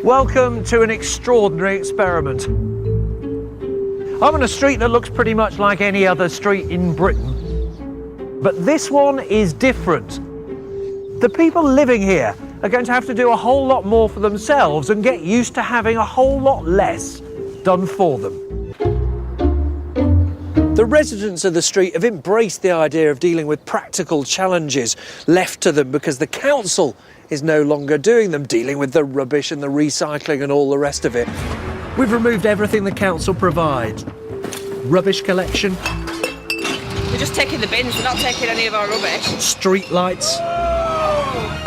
Welcome to an extraordinary experiment. I'm on a street that looks pretty much like any other street in Britain, but this one is different. The people living here are going to have to do a whole lot more for themselves and get used to having a whole lot less done for them. The residents of the street have embraced the idea of dealing with practical challenges left to them because the council is no longer doing them, dealing with the rubbish and the recycling and all the rest of it. We've removed everything the council provides. Rubbish collection. We're just taking the bins, we're not taking any of our rubbish. Street lights.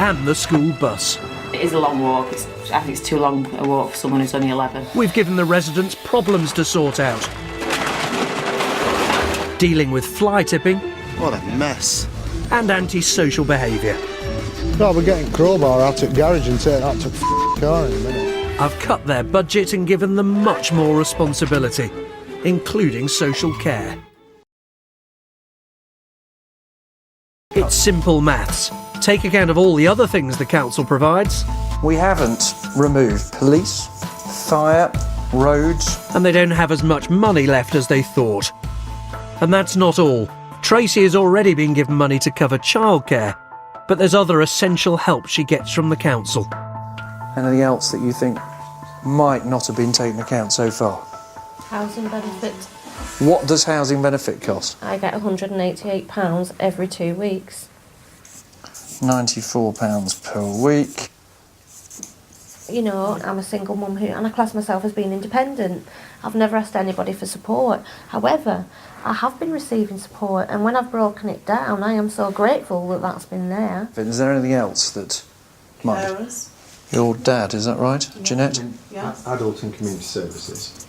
And the school bus. It is a long walk. I think it's too long a walk for someone who's only 11. We've given the residents problems to sort out. Dealing with fly tipping. What a mess. And antisocial behaviour. No, we're getting crowbar out at garage and take that to car in a minute. I've cut their budget and given them much more responsibility, including social care. It's simple maths. Take account of all the other things the council provides. We haven't removed police, fire, roads. And they don't have as much money left as they thought. And that's not all. Tracy has already been given money to cover childcare, but there's other essential help she gets from the council. Anything else that you think might not have been taken account so far? Housing benefit. What does housing benefit cost? I get £188 every 2 weeks. £94 per week. You know, I'm a single mum and I class myself as being independent. I've never asked anybody for support. However, I have been receiving support, and when I've broken it down, I am so grateful that that's been there. Is there anything else that might... Carers. Your dad, is that right, Yeah. Jeanette? Yeah. Adult and community services.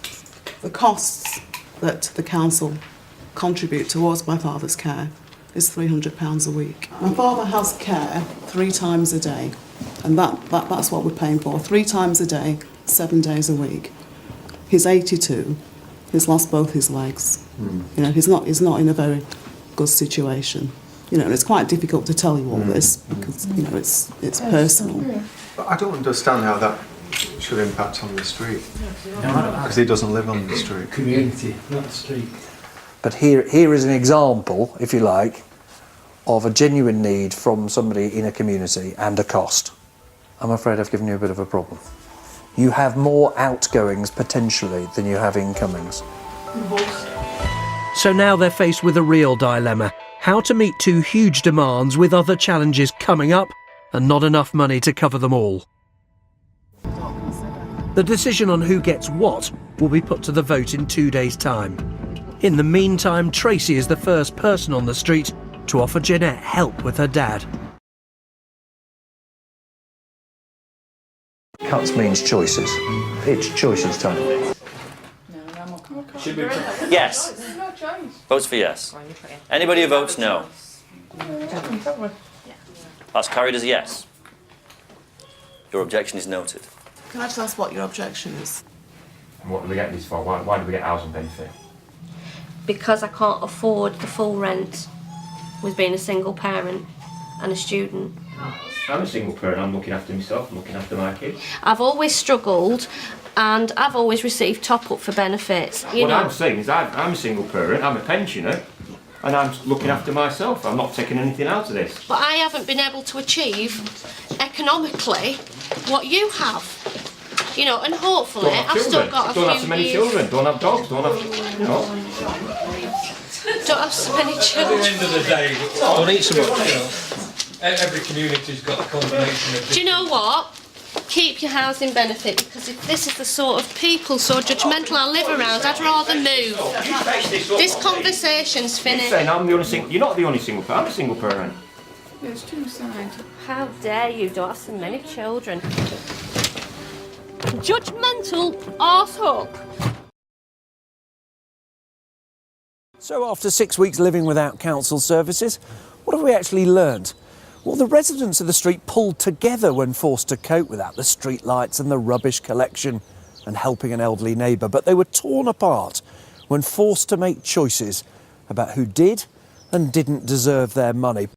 The costs that the council contribute towards my father's care is £300 a week. My father has care 3 times a day, and that's what we're paying for. 3 times a day, 7 days a week. He's 82. He's lost both his legs. You know, he's not in a very good situation. You know, and it's quite difficult to tell you all this because, you know, it's personal. But I don't understand how that should impact on the street. Because he doesn't live on the street. Community, not the street. But here is an example, if you like, of a genuine need from somebody in a community and a cost. I'm afraid I've given you a bit of a problem. You have more outgoings potentially than you have incomings. So now they're faced with a real dilemma: how to meet 2 huge demands with other challenges coming up and not enough money to cover them all. The decision on who gets what will be put to the vote in 2 days' time. In the meantime, Tracy is the first person on the street to offer Jeanette help with her dad. Cuts means choices. It's choices time. Yes. Votes for yes. Anybody who votes no? That's carried as a yes. Your objection is noted. Can I just ask what your objection is? What do we get this for? Why do we get housing benefit? Because I can't afford the full rent with being a single parent and a student. I'm a single parent, I'm looking after myself, I'm looking after my kids. I've always struggled and I've always received top-up for benefits. What I'm saying is I'm a single parent, I'm a pensioner, and I'm looking after myself. I'm not taking anything out of this. But I haven't been able to achieve economically what you have. You know, and hopefully I've still got a few Don't have so many years. children, don't have dogs, don't have... You know. Don't have so many children. At the end of the day, don't eat so much, you know. Every community's got a combination of... Do you know what? Keep your housing benefit, because if this is the sort of people so judgmental I live around, I'd rather move. This conversation's finished. You're saying I'm the only single... You're not the only single parent, I'm a single parent. There's 2 sides. How dare you? Don't have so many children. Judgmental arsehole. So after 6 weeks living without council services, what have we actually learned? Well, the residents of the street pulled together when forced to cope without the street lights and the rubbish collection and helping an elderly neighbour, but they were torn apart when forced to make choices about who did and didn't deserve their money.